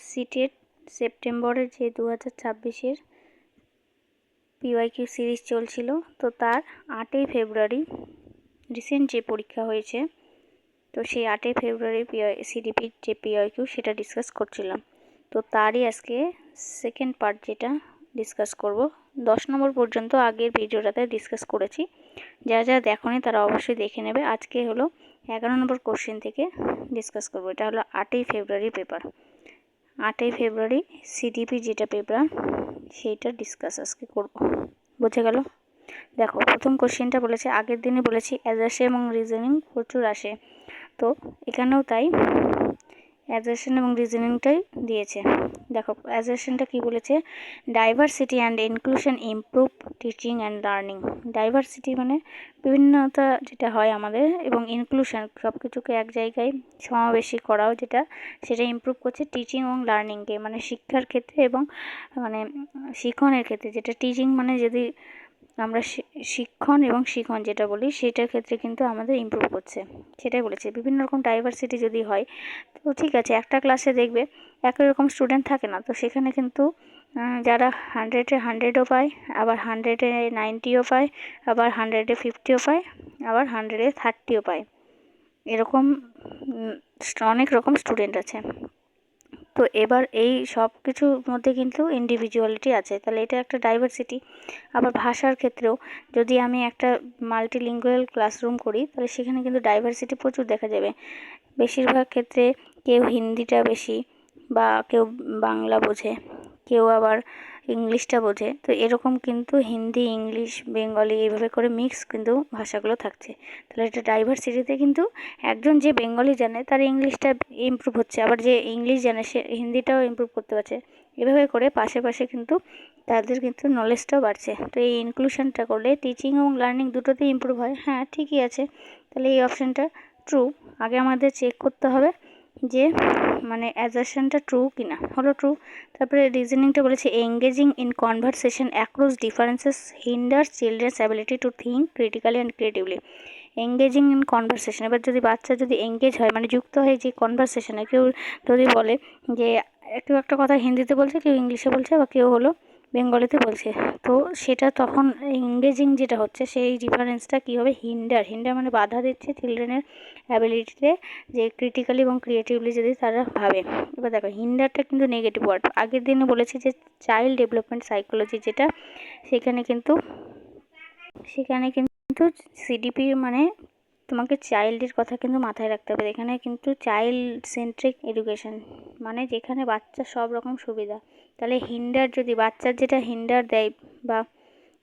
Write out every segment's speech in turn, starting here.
CTET সেপ্টেম্বরের যে 2026-এর PYQ series চলছিল, তো তার 8ই ফেব্রুয়ারি রিসেন্ট যে পরীক্ষা হয়েছে, তো সেই 8ই ফেব্রুয়ারি সিডিপির যে পিওয়াইকিউ সেটা ডিসকাস করছিলাম। তো তারই আজকে সেকেন্ড পার্ট যেটা ডিসকাস করব। 10 নম্বর পর্যন্ত আগের ভিডিওটাতে ডিসকাস করেছি, যা যা দেখোনি তারা অবশ্যই দেখে নেবে। আজকে হলো 11 নম্বর কোশ্চেন থেকে ডিসকাস করব। এটা হলো 8ই ফেব্রুয়ারি পেপার, 8ই ফেব্রুয়ারি সিডিপি যেটা পেপার সেইটা ডিসকাস আজকে করব। বুঝে গেল? দেখো, প্রথম কোশ্চেনটা বলেছে, আগের দিনে বলেছি অ্যাজারশন এবং রিজনিং প্রচুর আসে, তো এখানেও তাই অ্যাজারশন এবং রিজনিংটাই দিয়েছে। দেখো অ্যাজারশনটা কি বলেছে, diversity and inclusion improve teaching and learning. Diversity মানে বিভিন্নতা যেটা হয় আমাদের, এবং ইনক্লুশন সব কিছুকে এক জায়গায় সমাবেশী করাও যেটা, সেটা ইমপ্রুভ করছে টিচিং এবং লার্নিংকে, মানে শিক্ষার ক্ষেত্রে এবং মানে শিক্ষণের ক্ষেত্রে। যেটা টিচিং মানে যদি আমরা শিক্ষণ এবং শিখন যেটা বলি, সেটার ক্ষেত্রে কিন্তু আমাদের ইমপ্রুভ করছে, সেটাই বলেছে। বিভিন্ন রকম ডাইভার্সিটি যদি হয়, তো ঠিক আছে, একটা ক্লাসে দেখবে একই রকম স্টুডেন্ট থাকে না, তো সেখানে কিন্তু যারা 100-এ 100ও পায়, আবার 100-এ 90ও পায়, আবার 100-এ 50ও পায়, আবার 100-এ 30ও পায়, এরকম অনেক রকম স্টুডেন্ট আছে। তো এবার এই সব কিছুর মধ্যে কিন্তু ইন্ডিভিজুয়ালিটি আছে, তাহলে এটা একটা ডাইভার্সিটি। আবার ভাষার ক্ষেত্রেও যদি আমি একটা মাল্টিলিঙ্গুয়াল ক্লাসরুম করি, তাহলে সেখানে কিন্তু ডাইভার্সিটি প্রচুর দেখা যাবে। বেশিরভাগ ক্ষেত্রে কেউ হিন্দিটা বেশি, বা কেউ বাংলা বোঝে, কেউ আবার ইংলিশটা বোঝে, তো এরকম কিন্তু হিন্দি, ইংলিশ, বেঙ্গলি এইভাবে করে মিক্স কিন্তু ভাষাগুলো থাকছে। তাহলে এটা ডাইভার্সিটিতে কিন্তু একজন যে বেঙ্গলি জানে তার ইংলিশটা ইমপ্রুভ হচ্ছে, আবার যে ইংলিশ জানে সে হিন্দিটাও ইমপ্রুভ করতে পারছে। এভাবে করে পাশে পাশে কিন্তু তাদের কিন্তু নলেজটাও বাড়ছে। তো এই ইনক্লুশনটা করলে টিচিং এবং লার্নিং দুটোতেই ইমপ্রুভ হয়। হ্যাঁ, ঠিকই আছে, তাহলে এই অপশানটা ট্রু। আগে আমাদের চেক করতে হবে যে মানে অ্যাজারশনটা ট্রু কিনা। হলো ট্রু। তারপরে রিজনিংটা বলেছে, engaging in conversation across differences hinders children's ability to think critically and creatively. Engaging in conversation, এবার যদি বাচ্চা যদি এঙ্গেজ হয়, মানে যুক্ত হয় যে কনভারসেশনে, কেউ যদি বলে যে কেউ একটা কথা হিন্দিতে বলছে, কেউ ইংলিশে বলছে, বা কেউ হলো বেঙ্গলিতে বলছে, তো সেটা তখন এঙ্গেজিং যেটা হচ্ছে সেই ডিফারেন্সটা কী হবে, হিন্ডার মানে বাধা দিচ্ছে চিলড্রেনের অ্যাবিলিটিতে, যে ক্রিটিক্যালি এবং ক্রিয়েটিভলি যদি তারা ভাবে। এবার দেখো, হিন্ডারটা কিন্তু নেগেটিভ ওয়ার্ড। আগের দিনে বলেছি যে চাইল্ড ডেভেলপমেন্ট সাইকোলজি যেটা, সেখানে কিন্তু সিডিপি মানে তোমাকে চাইল্ডের কথা কিন্তু মাথায় রাখতে হবে। এখানে কিন্তু চাইল্ড সেন্ট্রিক এডুকেশন, মানে যেখানে বাচ্চার সব রকম সুবিধা। তাহলে হিন্ডার যদি বাচ্চার যেটা হিন্ডার দেয় বা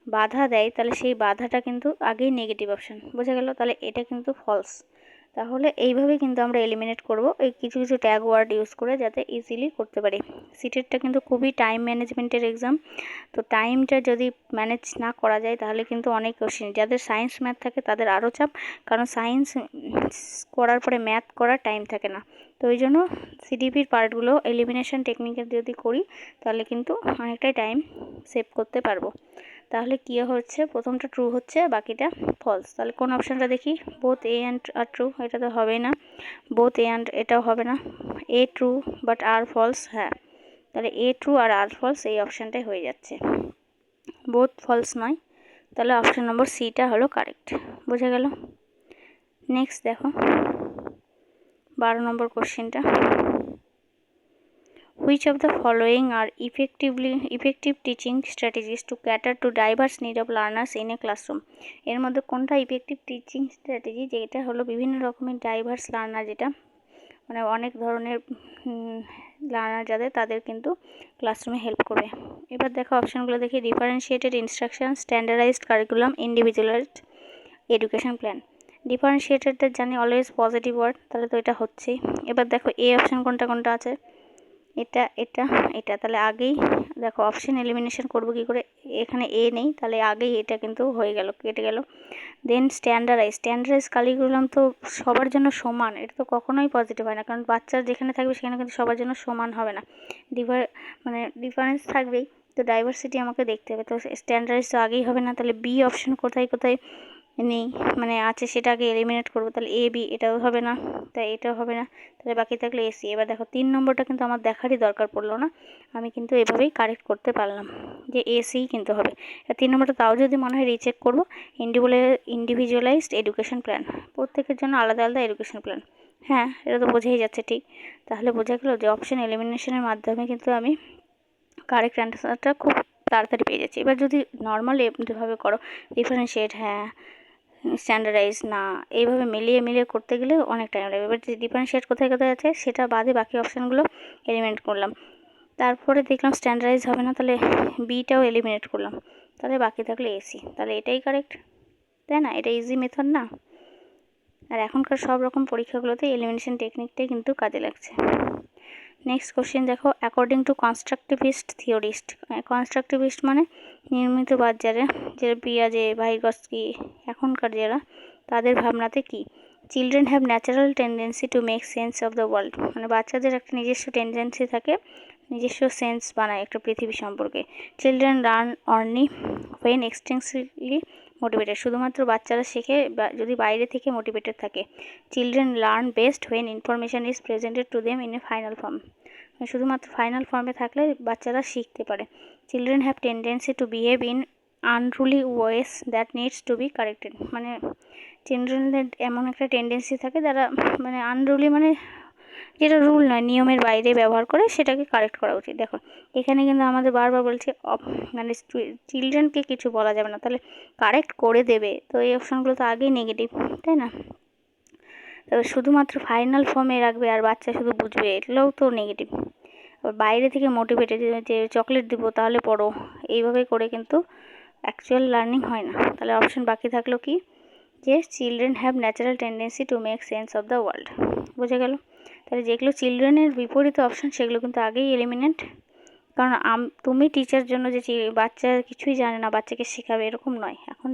বাধা দেয়, তাহলে সেই বাধাটা কিন্তু আগেই নেগেটিভ অপশান। বোঝা গেল? তাহলে এটা কিন্তু ফলস। তাহলে এইভাবে কিন্তু আমরা এলিমিনেট করব, এই কিছু কিছু ট্যাগ ওয়ার্ড ইউজ করে, যাতে ইজিলি করতে পারি। সিটেটটা কিন্তু খুবই টাইম ম্যানেজমেন্টের এক্সাম। তো টাইমটা যদি ম্যানেজ না করা যায়, তাহলে কিন্তু অনেক কোশ্চেন, যাদের সায়েন্স ম্যাথ থাকে তাদের আরও চাপ, কারণ সায়েন্স করার পরে ম্যাথ করার টাইম থাকে না। তো ওই জন্য সিডিপির পার্টগুলো এলিমিনেশন টেকনিকের যদি করি, তাহলে কিন্তু অনেকটাই টাইম সেভ করতে পারবো। তাহলে কী হচ্ছে, প্রথমটা ট্রু হচ্ছে, বাকিটা ফলস। তাহলে কোন অপশানটা দেখি, both A and R true, এটা তো হবে না। বোথ এ অ্যান্ড এটাও হবে না। A true but R false, হ্যাঁ, তাহলে a true R R false, এই অপশানটাই হয়ে যাচ্ছে। বোথ ফলস নয়, তাহলে অপশান নম্বর সিটা হলো কারেক্ট। বোঝা গেল? নেক্সট দেখো 12 নম্বর কোশ্চেনটা, Which of the following are effective teaching strategies to cater to diverse need of learners in a classroom? এর মধ্যে কোনটা ইফেক্টিভ টিচিং স্ট্র্যাটেজি, যেটা হলো বিভিন্ন রকমের ডাইভার্স লার্নার, যেটা মানে অনেক ধরনের লার্নার যাদের, তাদের কিন্তু ক্লাসরুমে হেল্প করবে। এবার দেখো অপশানগুলো দেখি, differentiated instruction, standardized curriculum, individualized education plan. ডিফারেন্সিয়েটেডটা জানি অলওয়েজ পজিটিভ ওয়ার্ড, তাহলে তো এটা হচ্ছেই। এবার দেখো এ অপশান কোনটা কোনটা আছে, এটা এটা এটা, তাহলে আগেই দেখো অপশান এলিমিনেশন করবো কী করে, এখানে এ নেই, তাহলে আগেই এটা কিন্তু হয়ে গেল, কেটে গেল। দেন স্ট্যান্ডার্ডাইজ কারিকুলাম তো সবার জন্য সমান, এটা তো কখনোই পজিটিভ হয় না, কারণ বাচ্চা যেখানে থাকবে সেখানে কিন্তু সবার জন্য সমান হবে না, ডিফারেন্স থাকবেই। তো ডাইভার্সিটি আমাকে দেখতে হবে, তো স্ট্যান্ডার্ডাইজ তো আগেই হবে না, তাহলে বি অপশান কোথায় কোথায় নেই মানে আছে সেটাকে এলিমিনেট করবো, তাহলে এ বি এটাও হবে না, তাই এটাও হবে না, তাহলে বাকি থাকলো এসি। এবার দেখো 3 নম্বরটা কিন্তু আমার দেখারই দরকার পড়লো না, আমি কিন্তু এভাবেই কারেক্ট করতে পারলাম যে এসি কিন্তু হবে। আর 3 নম্বরটা তাও যদি মনে হয় রিচেক করবো, ইন্ডিভিজুয়ালাইজড এডুকেশন প্ল্যান, প্রত্যেকের জন্য আলাদা আলাদা এডুকেশন প্ল্যান। হ্যাঁ, এটা তো বোঝাই যাচ্ছে ঠিক। তাহলে বোঝা গেলো যে অপশন এলিমিনেশনের মাধ্যমে কিন্তু আমি কারেক্ট অ্যান্সারটা খুব তাড়াতাড়ি পেয়ে যাচ্ছি। এবার যদি নর্মাল এভাবে করো, ডিফারেন্সিয়েট, হ্যাঁ, স্ট্যান্ডার্ডাইজ না, এইভাবে মিলিয়ে করতে গেলে অনেক টাইম লাগবে। এবার যে ডিফারেন্সিয়েট কোথায় কোথায় আছে সেটা বাদে বাকি অপশানগুলো এলিমিনেট করলাম, তারপরে দেখলাম স্ট্যান্ডার্ডাইজ হবে না, তাহলে বিটাও এলিমিনেট করলাম, তাহলে বাকি থাকলে এসি। তাহলে এটাই কারেক্ট, তাই না? এটা ইজি মেথড না? আর এখনকার সব রকম পরীক্ষাগুলোতে এলিমিনেশন টেকনিকটাই কিন্তু কাজে লাগছে। নেক্সট কোশ্চেন দেখো, according to constructivist theorist. Constructivist মানে নির্মিতবাদ যারা, পিয়াজে, ভাইগস্কি, এখনকার যারা, তাদের ভাবনাতে কি? Children have natural tendency to make sense of the world, মানে বাচ্চাদের একটা নিজস্ব টেন্ডেন্সি থাকে, নিজস্ব সেন্স বানায় একটা পৃথিবী সম্পর্কে। Children learn only when extensively motivated, শুধুমাত্র বাচ্চারা শেখে যদি বাইরে থেকে মোটিভেটেড থাকে। Children learn best when information is presented to them in a final form, শুধুমাত্র ফাইনাল ফর্মে থাকলে বাচ্চারা শিখতে পারে। Children have tendency to behave in unruly ways that needs to be corrected, মানে চিলড্রেনদের এমন একটা টেন্ডেন্সি থাকে যারা মানে আনরুলি, মানে যেটা রুল নয়, নিয়মের বাইরে ব্যবহার করে, সেটাকে কারেক্ট করা উচিত। দেখো এখানে কিন্তু আমাদের বারবার বলছে মানে চিলড্রেনকে কিছু বলা যাবে না, তাহলে কারেক্ট করে দেবে, তো এই অপশানগুলো তো আগেই নেগেটিভ, তাই না? তবে শুধুমাত্র ফাইনাল ফর্মে রাখবে আর বাচ্চা শুধু বুঝবে, এগুলোও তো নেগেটিভ। বাইরে থেকে মোটিভেটেড, যে চকলেট দিব তাহলে পড়ো, এইভাবে করে কিন্তু অ্যাকচুয়াল লার্নিং হয় না। তাহলে অপশন বাকি থাকলো কি? যে children have natural tendency to make sense of the world. বোঝা গেল? তাহলে যেগুলো চিলড্রেনের বিপরীত অপশন সেগুলো কিন্তু আগেই এলিমিনেট, কারণ তুমি টিচার জন্য যে বাচ্চা কিছুই জানে না বাচ্চাকে শেখাবে এরকম নয়, এখন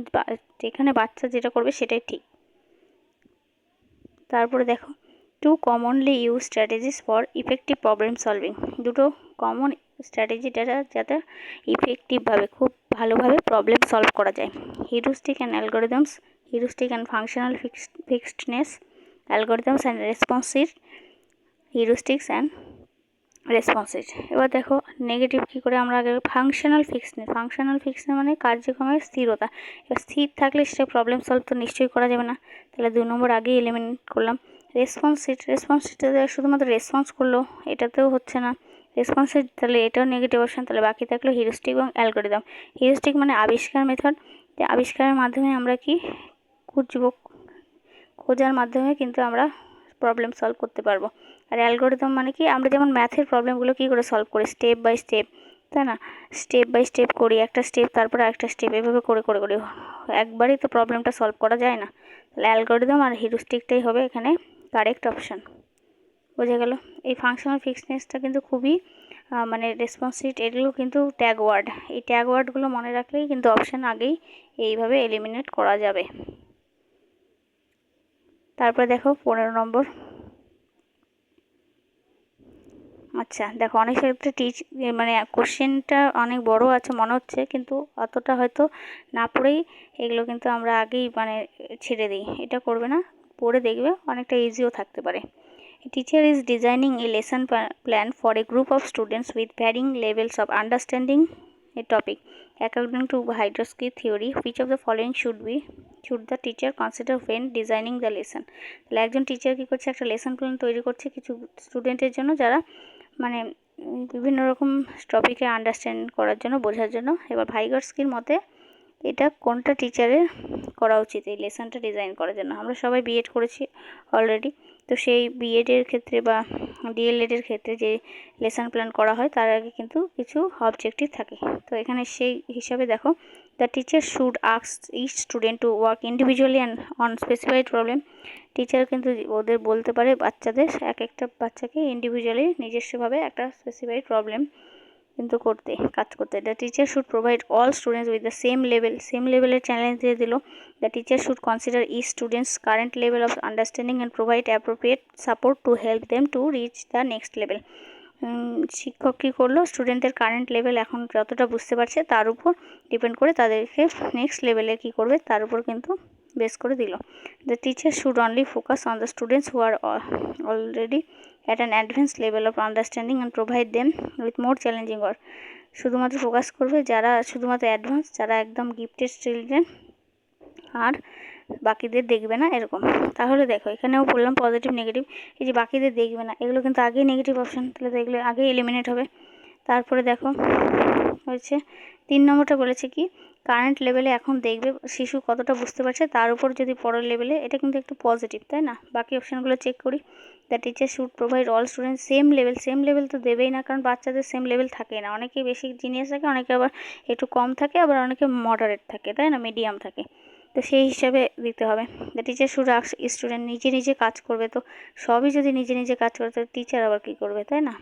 যেখানে বাচ্চা যেটা করবে সেটাই ঠিক। তারপরে দেখো, 2 commonly use strategies for effective problem solving, দুটো কমন স্ট্র্যাটেজি যাতে ইফেক্টিভভাবে, খুব ভালোভাবে প্রবলেম সলভ করা যায়। Heuristic and algorithms, heuristic and functional fixedness algorithms and responsive, heuristics and responsive. এবার দেখো নেগেটিভ কী করে আমরা আগে, ফাংশনাল ফিক্সনেস, ফাংশনাল ফিক্সনেস মানে কার্যক্রমের স্থিরতা। এবার স্থির থাকলে সেটা প্রবলেম সলভ তো নিশ্চয়ই করা যাবে না, তাহলে 2 নম্বর আগেই এলিমিনেট করলাম। রেসপন্সিভটা শুধুমাত্র রেসপন্স করলো, এটাতেও হচ্ছে না রেসপন্সিভ, তাহলে এটাও নেগেটিভ অপশান। তাহলে বাকি থাকলো হিউরিস্টিক এবং অ্যালগরিদম। হিউরিস্টিক মানে আবিষ্কার মেথড, যে আবিষ্কারের মাধ্যমে আমরা কি খুঁজব, খোঁজার মাধ্যমে কিন্তু আমরা প্রবলেম সলভ করতে পারবো। আর অ্যালগরিদম মানে কি, আমরা যেমন ম্যাথের প্রবলেমগুলো কী করে সলভ করি, স্টেপ বাই স্টেপ, তাই না? স্টেপ বাই স্টেপ করি, একটা স্টেপ তারপর একটা স্টেপ, এভাবে করে করে করি, একবারই তো প্রবলেমটা সলভ করা যায় না। তাহলে অ্যালগরিদম আর হিউরিস্টিকটাই হবে এখানে কারেক্ট অপশান। বোঝা গেল? এই ফাংশনাল ফিক্সনেসটা কিন্তু খুবই মানে রেসপন্সিভ, এগুলো কিন্তু ট্যাগ ওয়ার্ড, এই ট্যাগ ওয়ার্ডগুলো মনে রাখলেই কিন্তু অপশান আগেই এইভাবে এলিমিনেট করা যাবে। তারপরে দেখো 15 নম্বর। আচ্ছা দেখো, অনেক ক্ষেত্রে মানে কোশ্চেনটা অনেক বড় আছে মনে হচ্ছে, কিন্তু অতটা হয়তো না পড়েই এগুলো কিন্তু আমরা আগেই মানে ছেড়ে দিই, এটা করবে না, পড়ে দেখবে অনেকটা ইজিও থাকতে পারে। Teacher is designing a lesson plan for a group of students with varying levels of understanding a topic according to Vygotsky theory, which of the following should the teacher consider when designing the lesson. তাহলে একজন teacher কী করছে, একটা lesson plan তৈরি করছে কিছু স্টুডেন্টের জন্য, যারা মানে বিভিন্ন রকম টপিকে আন্ডারস্ট্যান্ড করার জন্য, বোঝার জন্য। এবার ভাইগস্কির মতে এটা কোনটা টিচারের করা উচিত এই লেসনটা ডিজাইন করার জন্য। আমরা সবাই বিএড করেছি অলরেডি, তো সেই বিএডের ক্ষেত্রে বা ডিএলএডের ক্ষেত্রে যে লেসন প্ল্যান করা হয় তার আগে কিন্তু কিছু অবজেক্টিভ থাকে। তো এখানে সেই হিসাবে দেখো, the teacher should ask each student to work individually and on specified problem. Teacher কিন্তু ওদের বলতে পারে, বাচ্চাদের এক একটা বাচ্চাকে ইন্ডিভিজুয়ালি নিজস্বভাবে একটা স্পেসিফাইড প্রবলেম কিন্তু কাজ করতে। The teacher should provide all students with the same লেভেলের চ্যালেঞ্জ দিয়ে দিল। The teacher should consider each students current level of understanding and provide appropriate support to help them to reach the next level. শিক্ষক কী করলো, স্টুডেন্টদের current level এখন যতটা বুঝতে পারছে তার উপর ডিপেন্ড করে তাদেরকে নেক্সট লেভেলে কী করবে তার উপর কিন্তু বেস করে দিল। The teacher should only focus on the students who are already at an advance level of understanding and provide them with more challenging work. শুধুমাত্র ফোকাস করবে যারা শুধুমাত্র অ্যাডভান্স, যারা একদম গিফটেড চিলড্রেন, আর বাকিদের দেখবে না এরকম। তাহলে দেখো এখানেও বললাম পজিটিভ নেগেটিভ, এই যে বাকিদের দেখবে না এগুলো কিন্তু আগেই নেগেটিভ অপশান, তাহলে তো এগুলো আগেই এলিমিনেট হবে। তারপরে দেখো হচ্ছে 3 নম্বরটা বলেছে কি কারেন্ট লেভেলে এখন দেখবে শিশু কতটা বুঝতে পারছে, তার উপর যদি পরের লেভেলে, এটা কিন্তু একটু পজিটিভ তাই না। বাকি অপশানগুলো চেক করি। The teacher should provide all student same level তো দেবেই না, কারণ বাচ্চাদের সেম লেভেল থাকেই না, অনেকে বেশি জিনিয়াস থাকে, অনেকে আবার একটু কম থাকে, আবার অনেকে মডারেট থাকে তাই না, মিডিয়াম থাকে, তো সেই হিসাবে দিতে হবে। The teacher should ask student, নিজে নিজে কাজ করবে, তো সবই যদি নিজে নিজে কাজ করে তো টিচার আবার কী করবে তাই না।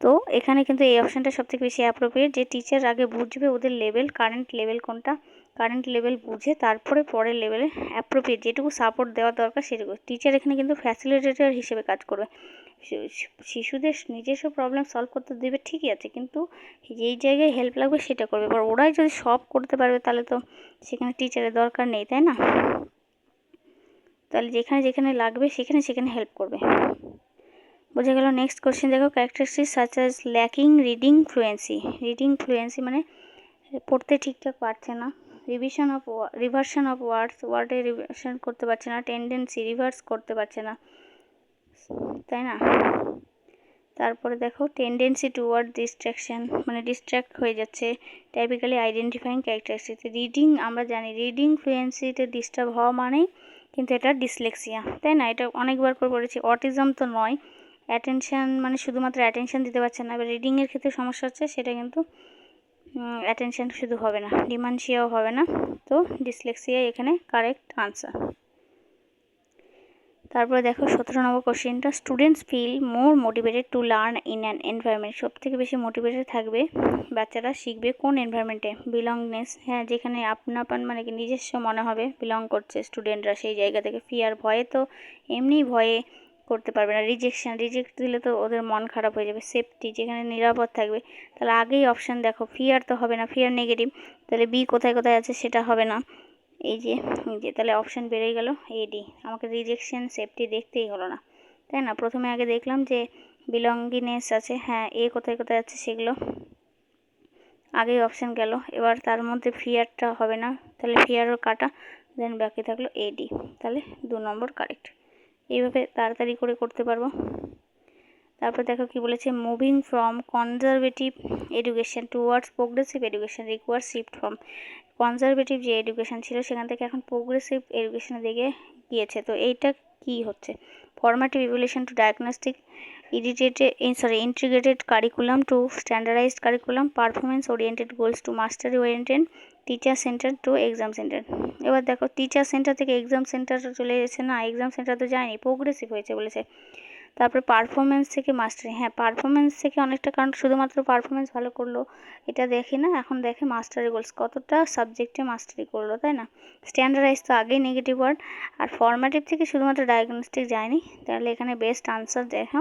তো এখানে কিন্তু এই অপশানটা সবথেকে বেশি অ্যাপ্রোপ্রিয়েট, যে টিচার আগে বুঝবে ওদের লেভেল, কারেন্ট লেভেল কোনটা, কারেন্ট লেভেল বুঝে তারপরে পরের লেভেলে অ্যাপ্রোপ্রিয়েট যেটুকু সাপোর্ট দেওয়া দরকার সেটুকু। টিচার এখানে কিন্তু ফ্যাসিলিটেটর হিসেবে কাজ করবে, শিশুদের নিজস্ব প্রবলেম সলভ করতে দেবে ঠিকই আছে, কিন্তু যেই জায়গায় হেল্প লাগবে সেটা করবে। এবার ওরাই যদি সব করতে পারবে তাহলে তো সেখানে টিচারের দরকার নেই তাই না। তাহলে যেখানে যেখানে লাগবে সেখানে সেখানে হেল্প করবে, বোঝা গেল। নেক্সট কোশ্চেন দেখো, characteristics such as lacking reading fluency. Reading fluency মানে পড়তে ঠিকঠাক পারছে না, রিভার্সন অফ ওয়ার্ডে রিভার্সন করতে পারছে না, টেন্ডেন্সি রিভার্স করতে পারছে না তাই না। তারপরে দেখো টেন্ডেন্সি টুয়ার্ড ডিস্ট্র্যাকশন, মানে ডিস্ট্র্যাক্ট হয়ে যাচ্ছে। টাইপিক্যালি আইডেন্টিফাইং ক্যারেক্টারিস্টিক্স, রিডিং আমরা জানি রিডিং ফ্লুয়েন্সিতে ডিস্টার্ব হওয়া মানেই কিন্তু এটা ডিসলেক্সিয়া তাই না, এটা অনেকবার করে পড়েছি। অটিজম তো নয়, অ্যাটেনশান মানে শুধুমাত্র অ্যাটেনশান দিতে পারছে না, এবার রিডিংয়ের ক্ষেত্রে সমস্যা হচ্ছে, সেটা কিন্তু অ্যাটেনশান শুধু হবে না, ডিমেনশিয়াও হবে না, তো ডিসলেক্সিয়া এখানে কারেক্ট আনসার। তারপরে দেখো 17 নম্বর কোশ্চেনটা, students feel more motivated to learn in an environment. সব থেকে বেশি মোটিভেটেড থাকবে বাচ্চারা শিখবে কোন এনভায়রনমেন্টে, বিলংনেস, হ্যাঁ যেখানে আপনাপন মানে কি নিজস্ব মনে হবে, বিলং করছে স্টুডেন্টরা সেই জায়গা থেকে। ফিয়ার ভয়ে তো এমনিই ভয়ে করতে পারবে না, রিজেক্ট দিলে তো ওদের মন খারাপ হয়ে যাবে। সেফটি যেখানে নিরাপদ থাকবে, তাহলে আগেই অপশান দেখো, ফিয়ার তো হবে না, ফিয়ার নেগেটিভ, তাহলে বি কোথায় কোথায় আছে সেটা হবে না, এই যে তাহলে অপশান বেড়ে গেল এডি। আমাকে রিজেকশন সেফটি দেখতেই হলো না তাই না, প্রথমে আগে দেখলাম যে বিলঙ্গিনেস আছে, হ্যাঁ এ কোথায় কোথায় আছে সেগুলো আগেই অপশান গেল। এবার তার মধ্যে ফিয়ারটা হবে না, তাহলে ফিয়ারও কাটা, দেন বাকি থাকলো এডি, তাহলে 2 নম্বর কারেক্ট। এইভাবে তাড়াতাড়ি করে করতে পারবো। তারপর দেখো কি বলেছে, moving from conservative education towards progressive education require shift from. Conservative যে এডুকেশন ছিল সেখান থেকে এখন প্রোগ্রেসিভ এডুকেশনের দিকে গিয়েছে, তো এইটা কি হচ্ছে, formative evaluation to diagnostic integrated curriculum to standardized curriculum, performance oriented goals to mastery oriented, teacher centre to exam centre. এবার দেখো টিচার সেন্টার থেকে এক্সাম সেন্টার চলে এসেছে না, এক্সাম সেন্টার তো যায়নি, প্রোগ্রেসিভ হয়েছে বলেছে। তারপরে পারফরমেন্স থেকে মাস্টারি, হ্যাঁ পারফরমেন্স থেকে অনেকটা, কারণ শুধুমাত্র পারফরমেন্স ভালো করলো এটা দেখে না, এখন দেখে মাস্টারি গোলস কতটা সাবজেক্টে মাস্টারি করলো তাই না। স্ট্যান্ডার্ডাইজ তো আগেই নেগেটিভ ওয়ার্ড, আর ফরম্যাটিভ থেকে শুধুমাত্র ডায়াগনস্টিক যায়নি, তাহলে এখানে বেস্ট আনসার দেখো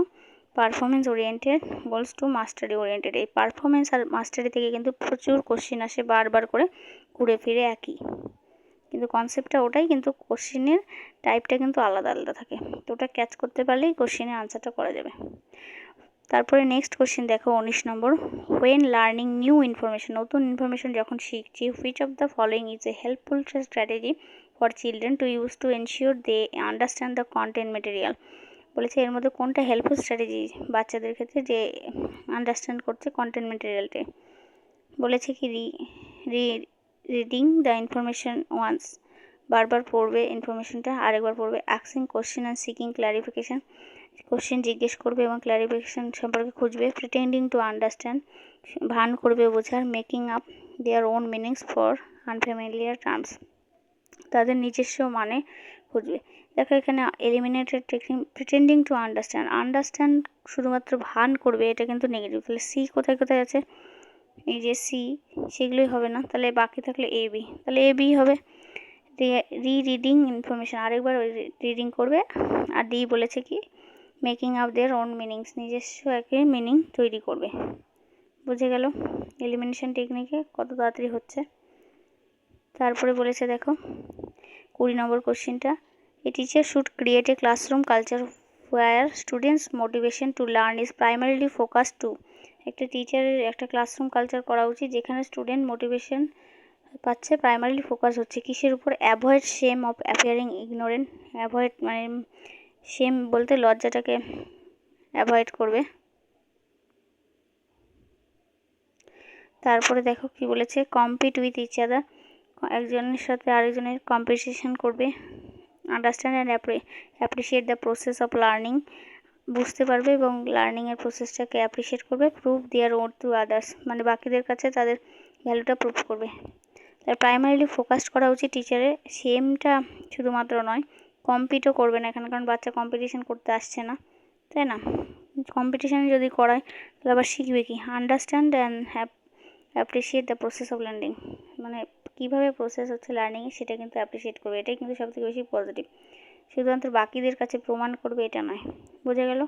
performance oriented goals to mastery oriented. এই পারফরমেন্স আর মাস্টারি থেকে কিন্তু প্রচুর কোশ্চেন আসে বারবার করে ঘুরে ফিরে একই, কিন্তু কনসেপ্টটা ওটাই, কিন্তু কোশ্চেনের টাইপটা কিন্তু আলাদা আলাদা থাকে, তো ওটা ক্যাচ করতে পারলেই কোশ্চেনের আনসারটা করা যাবে। তারপরে নেক্সট কোশ্চেন দেখো 19 number, when learning new information, নতুন ইনফরমেশন যখন শিখছি, which of the following is a helpful strategy for children to use to ensure they understand the content material. বলেছে এর মধ্যে কোনটা হেল্পফুল স্ট্র্যাটেজি বাচ্চাদের ক্ষেত্রে যে আন্ডারস্ট্যান্ড করছে কন্টেন্ট মেটেরিয়ালটা। বলেছে কি রিডিং দ্য ইনফরমেশন ওয়ান্স, বারবার পড়বে ইনফরমেশনটা, আরেকবার পড়বে। Asking question and seeking clarification, question জিজ্ঞেস করবে এবং ক্ল্যারিফিকেশান সম্পর্কে খুঁজবে। প্রিটেন্ডিং টু আন্ডারস্ট্যান্ড, ভান করবে বোঝার। Making up their own meanings for unfamiliar terms, তাদের নিজস্ব মানে খুঁজবে। দেখো এখানে eliminated technique, pretending to understand শুধুমাত্র ভান করবে, এটা কিন্তু নেগেটিভ, তাহলে সি কোথায় কোথায় আছে, এই যে সি, সেগুলোই হবে না, তাহলে বাকি থাকলে এ বি, তাহলে এ বি হবে। রিডিং ইনফরমেশান, আরেকবার রিডিং করবে। আর ডি বলেছে কি making up their own meanings, নিজস্ব একে মিনিং তৈরি করবে। বুঝে গেল এলিমিনেশন টেকনিকে কত তাড়াতাড়ি হচ্ছে। তারপরে বলেছে দেখো 20 নম্বর কোশ্চেনটা, a teacher should create a classroom culture where students motivation to learn is primarily focused to। একটা টিচারের একটা ক্লাসরুম কালচার করা উচিত যেখানে স্টুডেন্ট মোটিভেশন পাচ্ছে, প্রাইমারিলি ফোকাস হচ্ছে কিসের উপর? Avoid shame of appearing ignorant. Avoid মানে শেম বলতে লজ্জাটাকে অ্যাভয়েড করবে। তারপরে দেখো কি বলেছে, কম্পিট উইথ ইচ আদার, একজনের সাথে আরেকজনের কম্পিটিশন করবে। Understand and appreciate the process of learning, বুঝতে পারবে এবং লার্নিংয়ের প্রসেসটাকে অ্যাপ্রিসিয়েট করবে। Prove their own to others, মানে বাকিদের কাছে তাদের ভ্যালুটা প্রুভ করবে। তার প্রাইমারিলি ফোকাসড করা উচিত টিচারের, সেমটা শুধুমাত্র নয়, কম্পিটও করবে না এখানে, কারণ বাচ্চা কম্পিটিশন করতে আসছে না, তাই না? কম্পিটিশান যদি করায় তাহলে আবার শিখবে কি? Understand and appreciate the process of learning, মানে কীভাবে প্রসেস হচ্ছে লার্নিংয়ে সেটা কিন্তু অ্যাপ্রিসিয়েট করবে। এটাই কিন্তু সবথেকে বেশি পজিটিভ। শুধুমাত্র বাকিদের কাছে প্রমাণ করবে এটা নয়। বোঝা গেল?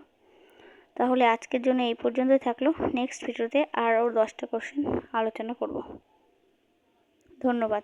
তাহলে আজকের জন্য এই পর্যন্তই থাকলো। নেক্সট ভিডিওতে আরও 10টা কোশ্চেন আলোচনা করব। ধন্যবাদ।